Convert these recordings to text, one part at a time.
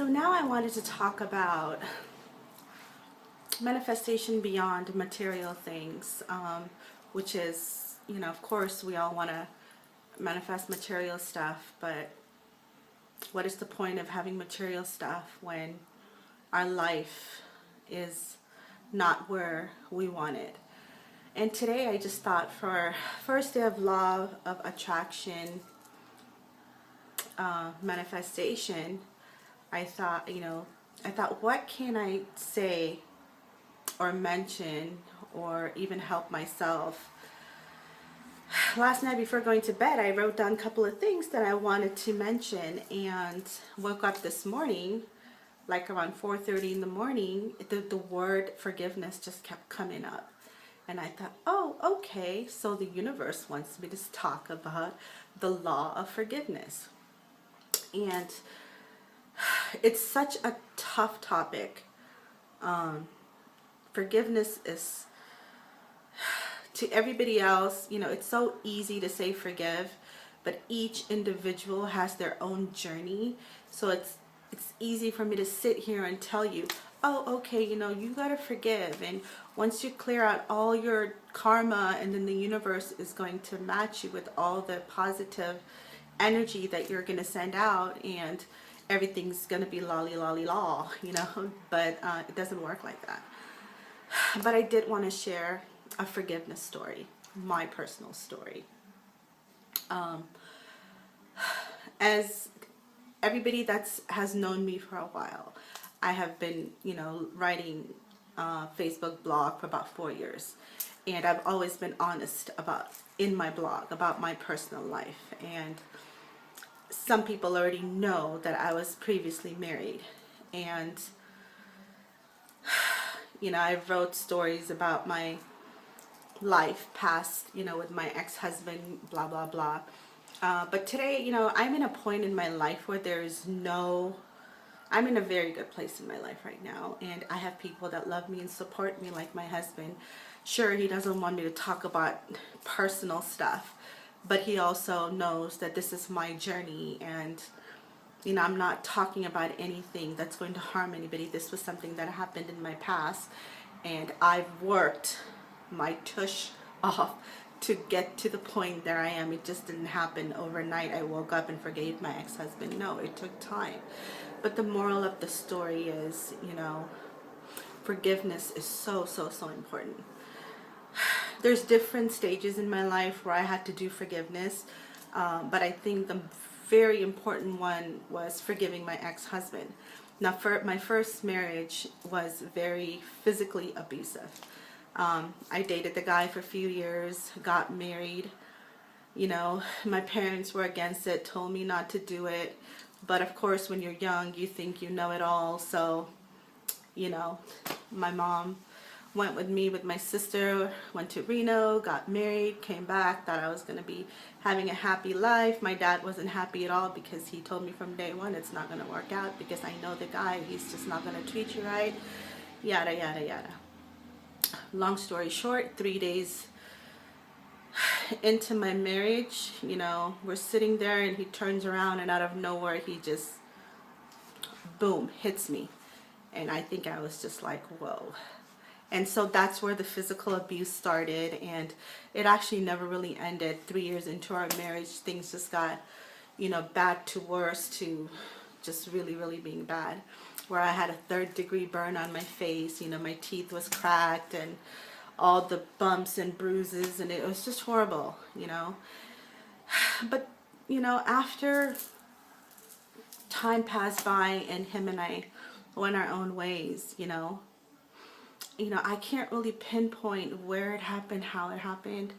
So now I wanted to talk about manifestation beyond material things, which is, of course, we all want to manifest material stuff, but what is the point of having material stuff when our life is not where we want it? And today I just thought for first day of law of attraction manifestation, I thought, what can I say or mention or even help myself? Last night before going to bed, I wrote down a couple of things that I wanted to mention, and woke up this morning, like around 4:30 in the morning, the word forgiveness just kept coming up. And I thought, oh, okay, so the universe wants me to talk about the law of forgiveness. And it's such a tough topic. Forgiveness is, to everybody else, it's so easy to say forgive, but each individual has their own journey. So it's easy for me to sit here and tell you, oh, okay, you gotta forgive, and once you clear out all your karma, and then the universe is going to match you with all the positive energy that you're gonna send out, and everything's gonna be lolly lolly law, but it doesn't work like that. But I did want to share a forgiveness story, my personal story. As everybody has known me for a while, I have been, writing Facebook blog for about 4 years, and I've always been honest in my blog about my personal life. And some people already know that I was previously married, and I wrote stories about my life past, with my ex-husband, blah, blah, blah. But today, I'm in a point in my life where I'm in a very good place in my life right now. And I have people that love me and support me, like my husband. Sure, he doesn't want me to talk about personal stuff, but he also knows that this is my journey, and I'm not talking about anything that's going to harm anybody. This was something that happened in my past, and I've worked my tush off to get to the point that I am. It just didn't happen overnight. I woke up and forgave my ex-husband. No, it took time. But the moral of the story is, forgiveness is so, so, so important. There's different stages in my life where I had to do forgiveness, but I think the very important one was forgiving my ex-husband. Now, my first marriage was very physically abusive. I dated the guy for a few years, got married. My parents were against it, told me not to do it. But of course, when you're young, you think you know it all. So, my mom went with me with my sister, went to Reno, got married, came back, thought I was going to be having a happy life. My dad wasn't happy at all, because he told me from day one it's not going to work out, because I know the guy, he's just not going to treat you right, yada, yada, yada. Long story short, 3 days into my marriage, we're sitting there, and he turns around, and out of nowhere, he just, boom, hits me. And I think I was just like, whoa. And so that's where the physical abuse started, and it actually never really ended. 3 years into our marriage, things just got, bad to worse to just really, really being bad, where I had a 3rd-degree burn on my face. My teeth was cracked, and all the bumps and bruises, and it was just horrible, But, after time passed by and him and I went our own ways, I can't really pinpoint where it happened, how it happened,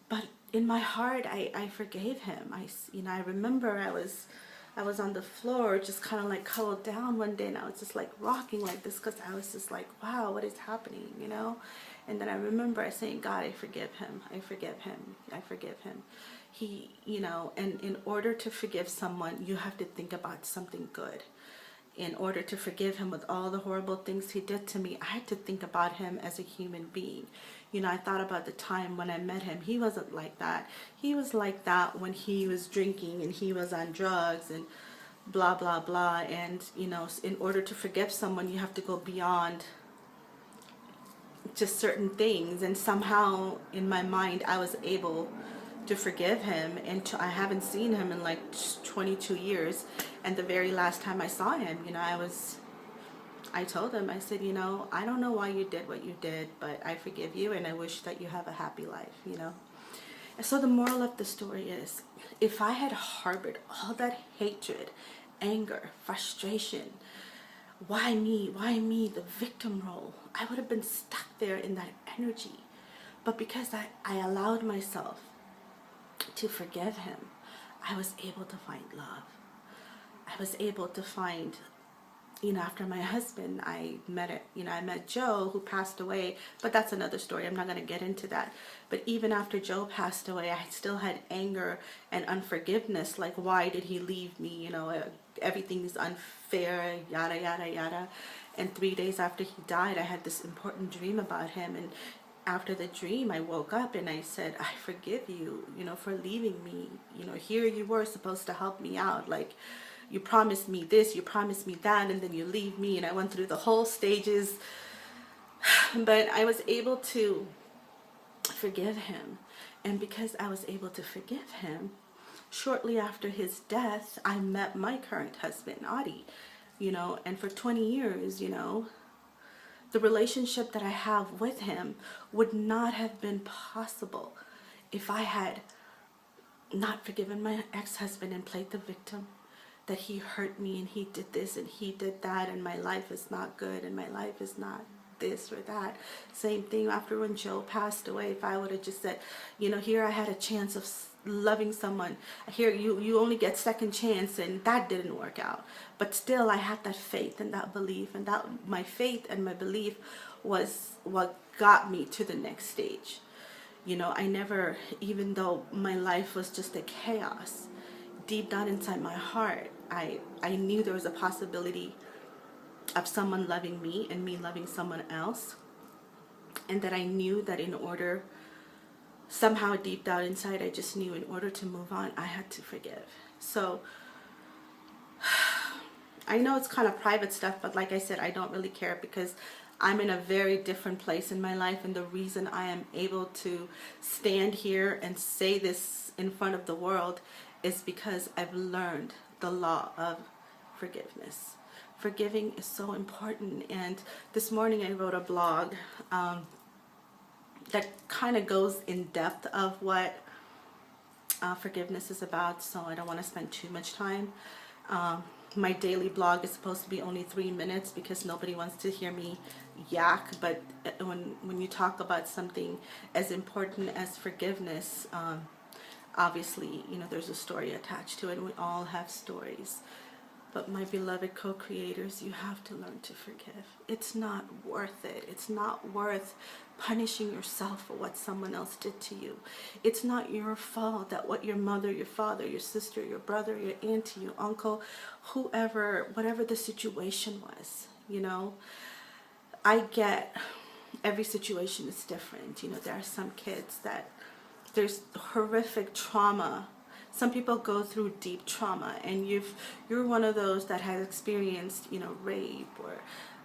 but in my heart, I forgave him. I remember I was on the floor, just kind of like cuddled down one day, and I was just like rocking like this, because I was just like, wow, what is happening, And then I remember saying, God, I forgive him. I forgive him. I forgive him. He, and in order to forgive someone, you have to think about something good. In order to forgive him with all the horrible things he did to me, I had to think about him as a human being. I thought about the time when I met him. He wasn't like that. He was like that when he was drinking and he was on drugs and blah blah blah. And you know, in order to forgive someone, you have to go beyond just certain things. And somehow in my mind I was able to forgive him, and I haven't seen him in like 22 years. And the very last time I saw him, you know, I told him, I said, you know, I don't know why you did what you did, but I forgive you and I wish that you have a happy life, you know. And so the moral of the story is, if I had harbored all that hatred, anger, frustration, why me, the victim role, I would have been stuck there in that energy. But because I allowed myself to forgive him, I was able to find love. I was able to find, you know, after my husband, I met Joe, who passed away, but that's another story. I'm not going to get into that. But even after Joe passed away, I still had anger and unforgiveness. Like, why did he leave me? You know, everything is unfair, yada, yada, yada. And 3 days after he died, I had this important dream about him. And after the dream, I woke up and I said, I forgive you, you know, for leaving me. You know, here you were supposed to help me out. Like, you promised me this, you promised me that, and then you leave me. And I went through the whole stages. But I was able to forgive him. And because I was able to forgive him, shortly after his death, I met my current husband, Adi, you know, and for 20 years, you know, the relationship that I have with him would not have been possible if I had not forgiven my ex-husband and played the victim, that he hurt me and he did this and he did that and my life is not good and my life is not this or that. Same thing after when Joe passed away. If I would have just said, you know, here I had a chance of loving someone, here you only get second chance, and that didn't work out. But still I had that faith and that belief, and that my faith and my belief was what got me to the next stage. You know, I never, even though my life was just a chaos, deep down inside my heart, I knew there was a possibility of someone loving me and me loving someone else. And that I knew that in order, somehow deep down inside, I just knew in order to move on, I had to forgive. So I know it's kind of private stuff, but like I said, I don't really care, because I'm in a very different place in my life. And the reason I am able to stand here and say this in front of the world is because I've learned the law of forgiveness. Forgiving is so important. And this morning I wrote a blog that kind of goes in depth of what forgiveness is about, so I don't want to spend too much time. My daily blog is supposed to be only 3 minutes because nobody wants to hear me yak, but when you talk about something as important as forgiveness, obviously, you know, there's a story attached to it, and we all have stories. But my beloved co-creators, you have to learn to forgive. It's not worth it. It's not worth punishing yourself for what someone else did to you. It's not your fault that what your mother, your father, your sister, your brother, your auntie, your uncle, whoever, whatever the situation was, you know. I get every situation is different. You know, there are some kids that there's horrific trauma. Some people go through deep trauma, and you're one of those that has experienced, you know, rape or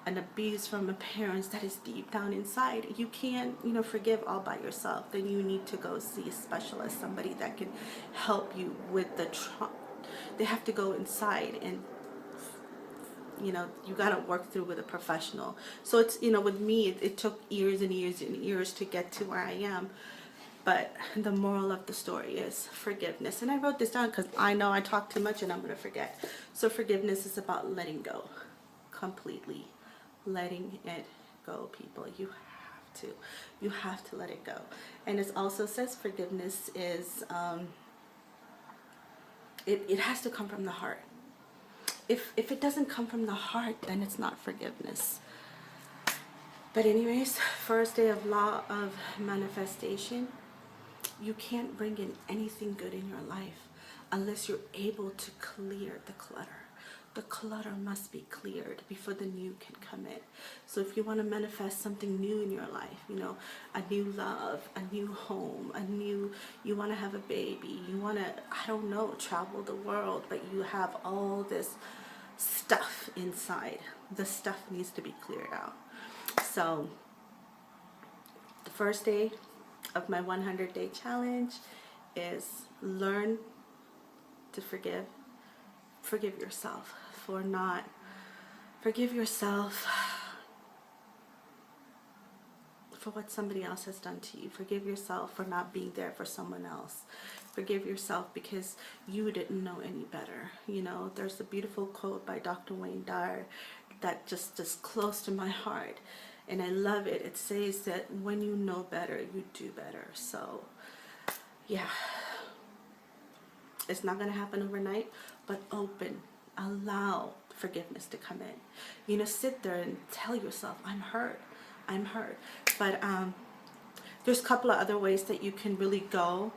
an abuse from a parents that is deep down inside. You can't, you know, forgive all by yourself. Then you need to go see a specialist, somebody that can help you with the trauma. They have to go inside, and you know, you got to work through with a professional. So it's, you know, with me, it took years and years and years to get to where I am. But the moral of the story is forgiveness. And I wrote this down because I know I talk too much and I'm going to forget. So forgiveness is about letting go. Completely letting it go, people. You have to. You have to let it go. And it also says forgiveness is, it has to come from the heart. If it doesn't come from the heart, then it's not forgiveness. But anyways, first day of law of manifestation. You can't bring in anything good in your life unless you're able to clear the clutter. the clutter must be cleared before the new can come in. So if you want to manifest something new in your life, you know, a new love, a new home, you want to have a baby, you want to, I don't know, travel the world, but you have all this stuff inside. The stuff needs to be cleared out. So the first day of my 100-day challenge is learn to forgive. Forgive yourself for not, forgive yourself for what somebody else has done to you. Forgive yourself for not being there for someone else. Forgive yourself because you didn't know any better. You know, there's a beautiful quote by Dr. Wayne Dyer that just is close to my heart, and I love it. It says that when you know better, you do better. So yeah, it's not going to happen overnight, but allow forgiveness to come in. You know, sit there and tell yourself, I'm hurt. But there's a couple of other ways that you can really go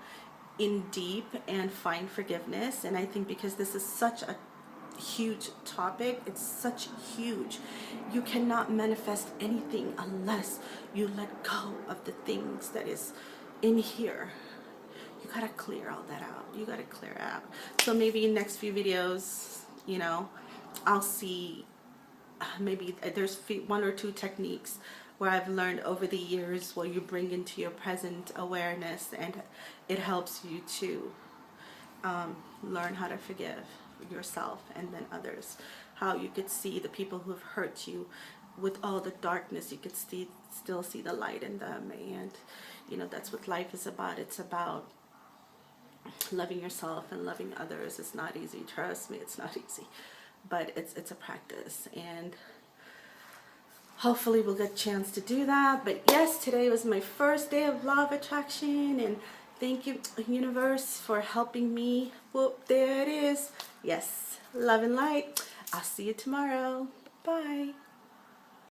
in deep and find forgiveness. And I think because this is such a huge topic, it's such huge, you cannot manifest anything unless you let go of the things that is in here. You gotta clear all that out. You gotta clear it out. So maybe in next few videos, you know, I'll see, maybe there's 1 or 2 techniques where I've learned over the years where you bring into your present awareness, and it helps you to learn how to forgive yourself and then others. How you could see the people who have hurt you with all the darkness, you could still see the light in them. And you know, that's what life is about. It's about loving yourself and loving others. It's not easy, trust me, it's not easy, but it's a practice, and hopefully we'll get a chance to do that. But yes, today was my first day of Law of Attraction, and thank you, universe, for helping me. Whoop, there it is. Yes, love and light. I'll see you tomorrow.